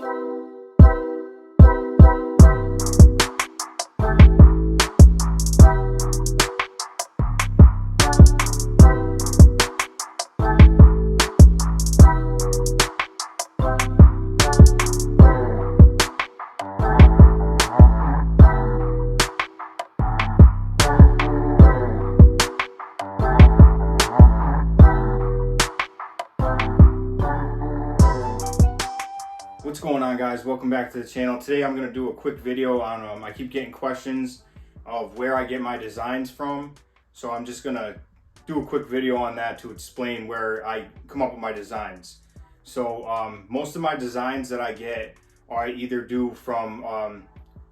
What's going on, guys? Welcome back to the channel. Today I'm going to do a quick video on I keep getting questions of where I get my designs from, so I'm just going to do a quick video on that to explain where I come up with my designs. So most of my designs that I get I either do from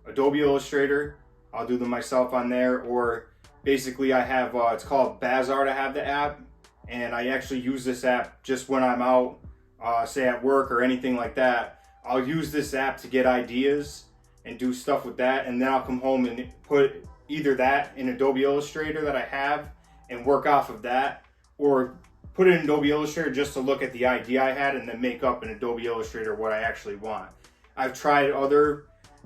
Adobe Illustrator. I'll do them myself on there, or basically I have it's called Bazaar. I have the app, and I actually use this app just when I'm out, say at work or anything like that. I'll use this app to get ideas and do stuff with that, and then I'll come home and put either that in Adobe Illustrator that I have and work off of that, or put it in Adobe Illustrator just to look at the idea I had and then make up in Adobe Illustrator what I actually want. I've tried other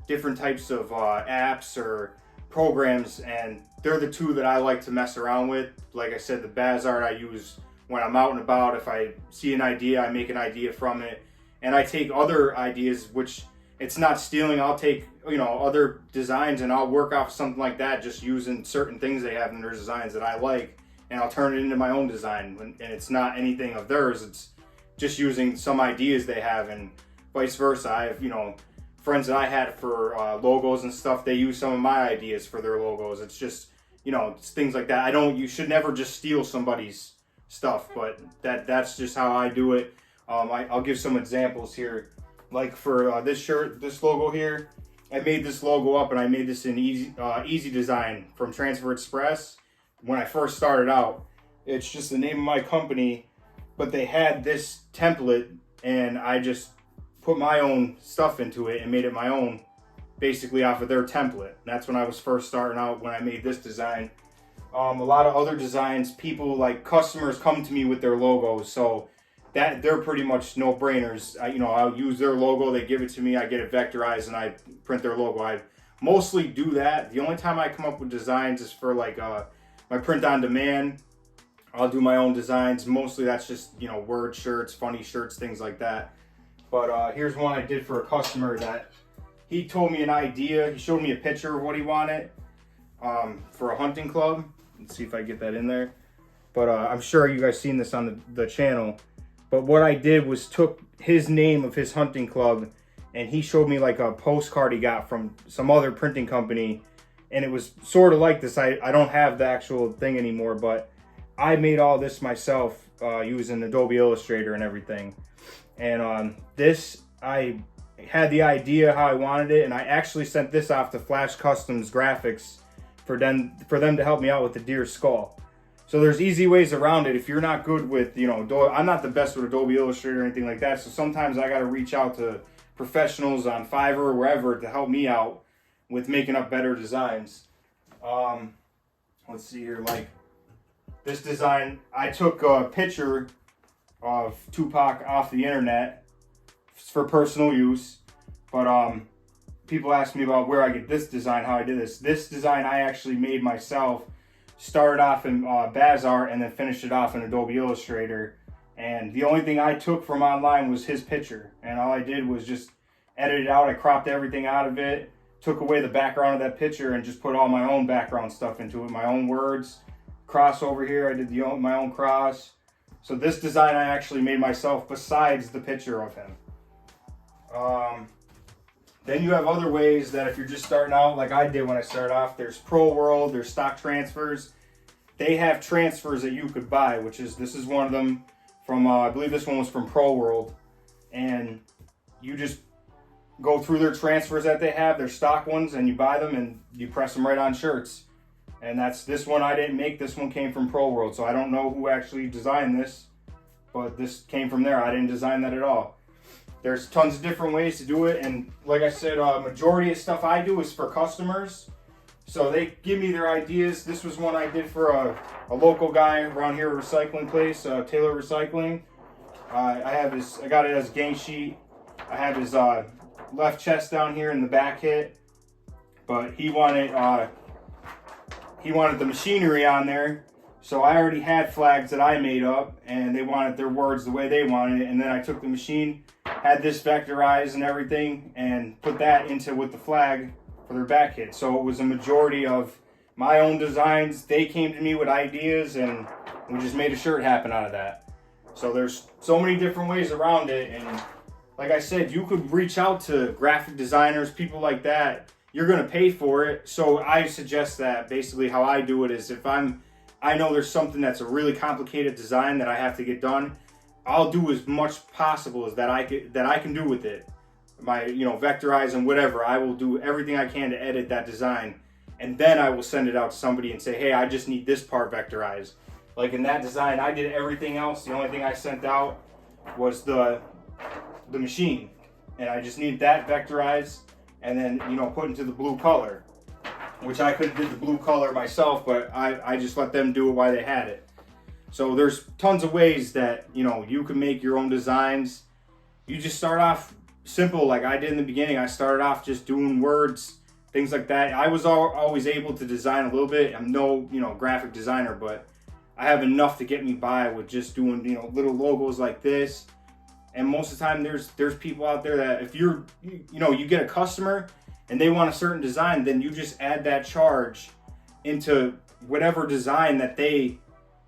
different types of apps or programs, and they're the two that I like to mess around with. Like I said, the Bazaar I use when I'm out and about. If I see an idea, I make an idea from it. And I take other ideas, which it's not stealing. I'll take, other designs and I'll work off something like that, just using certain things they have in their designs that I like, and I'll turn it into my own design. And it's not anything of theirs. It's just using some ideas they have, and vice versa. I have, friends that I had for logos and stuff. They use some of my ideas for their logos. It's just, it's things like that. You should never just steal somebody's stuff, but that's just how I do it. I'll give some examples here. Like for this shirt, this logo here, I made this logo up, and I made this in Easy Design from Transfer Express. When I first started out, it's just the name of my company, but they had this template, and I just put my own stuff into it and made it my own, basically off of their template. And that's when I was first starting out, when I made this design. A lot of other designs, customers come to me with their logos, so that they're pretty much no-brainers. I'll use their logo, they give it to me, I get it vectorized, and I print their logo. I mostly do that. The only time I come up with designs is for my print on demand. I'll do my own designs. Mostly that's just, word shirts, funny shirts, things like that. But here's one I did for a customer that he told me an idea. He showed me a picture of what he wanted for a hunting club. Let's see if I get that in there. But I'm sure you guys seen this on the channel. But what I did was took his name of his hunting club, and he showed me like a postcard he got from some other printing company, and it was sort of like this. I don't have the actual thing anymore, but I made all this myself using Adobe Illustrator and everything. And this, I had the idea how I wanted it, and I actually sent this off to Flash Customs Graphics for them to help me out with the deer skull. So there's easy ways around it. If you're not good with, I'm not the best with Adobe Illustrator or anything like that. So sometimes I got to reach out to professionals on Fiverr or wherever to help me out with making up better designs. Let's see here. Like this design, I took a picture of Tupac off the internet for personal use. But people ask me about where I get this design, how I did this. This design I actually made myself. Started off in Bazaar and then finished it off in Adobe Illustrator. And the only thing I took from online was his picture. And all I did was just edit it out. I cropped everything out of it, took away the background of that picture, and just put all my own background stuff into it, my own words. Cross over here, I did my own cross. So this design I actually made myself besides the picture of him. Then you have other ways that if you're just starting out, like I did when I started off, there's Pro World, there's stock transfers. They have transfers that you could buy, this is one of them from, I believe this one was from Pro World. And you just go through their transfers that they have, their stock ones, and you buy them and you press them right on shirts. And this one I didn't make, this one came from Pro World. So I don't know who actually designed this, but this came from there. I didn't design that at all. There's tons of different ways to do it, and like I said, majority of stuff I do is for customers. So they give me their ideas. This was one I did for a local guy around here, a recycling place, Taylor Recycling. I got it as gang sheet. I have his left chest down here and the back hit, but he wanted the machinery on there. So I already had flags that I made up, and they wanted their words the way they wanted it. And then I took the machine, had this vectorized and everything, and put that into with the flag for their back hit. So it was a majority of my own designs. They came to me with ideas, and we just made a shirt happen out of that. So there's so many different ways around it. And like I said, you could reach out to graphic designers, people like that. You're going to pay for it. So I suggest that basically how I do it is if I know there's something that's a really complicated design that I have to get done, I'll do as much possible as that I can do with it. My, vectorize and whatever, I will do everything I can to edit that design. And then I will send it out to somebody and say, hey, I just need this part vectorized. Like in that design, I did everything else. The only thing I sent out was the machine. And I just need that vectorized and then, put into the blue color. Which I could have did the blue color myself, but I just let them do it while they had it. So there's tons of ways that, you can make your own designs. You just start off simple like I did in the beginning. I started off just doing words, things like that. I was always able to design a little bit. I'm no, graphic designer, but I have enough to get me by with just doing, little logos like this. And most of the time there's people out there that if you get a customer and they want a certain design, then you just add that charge into whatever design that they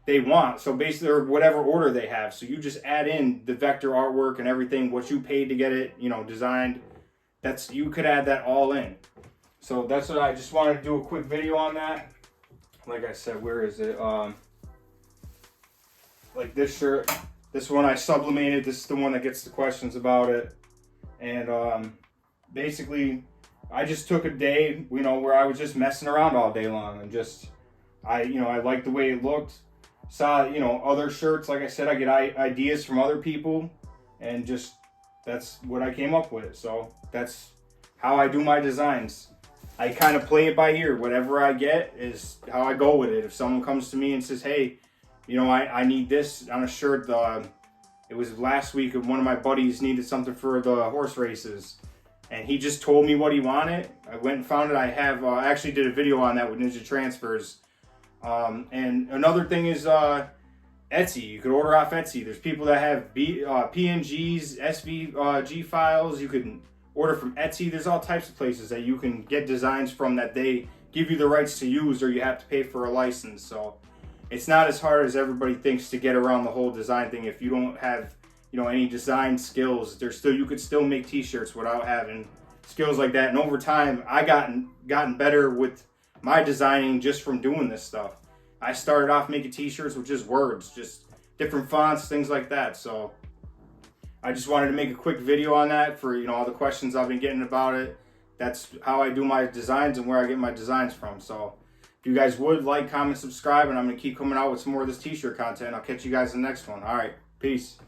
want. So basically, or whatever order they have. So you just add in the vector artwork and everything, what you paid to get it, designed. You could add that all in. So that's what I just wanted to do a quick video on that. Like I said, where is it? Like this shirt, this one I sublimated. This is the one that gets the questions about it. And basically, I just took a day, where I was just messing around all day long and I liked the way it looked. Saw, other shirts. Like I said, I get ideas from other people and that's what I came up with. So that's how I do my designs. I kind of play it by ear. Whatever I get is how I go with it. If someone comes to me and says, hey, I need this on a shirt. It was last week one of my buddies needed something for the horse races. And he just told me what he wanted. I went and found it. I actually did a video on that with Ninja Transfers. And another thing is Etsy. You could order off Etsy. There's people that have PNGs, SVG files. You can order from Etsy. There's all types of places that you can get designs from that they give you the rights to use, or you have to pay for a license. So it's not as hard as everybody thinks to get around the whole design thing. If you don't have any design skills, you could still make t-shirts without having skills like that. And over time, I gotten better with my designing just from doing this stuff. I started off making t-shirts with just words, just different fonts, things like that. So I just wanted to make a quick video on that for all the questions I've been getting about it. That's how I do my designs and where I get my designs from. So if you guys would like, comment, subscribe, and I'm going to keep coming out with some more of this t-shirt content. I'll catch you guys in the next one. All right, peace.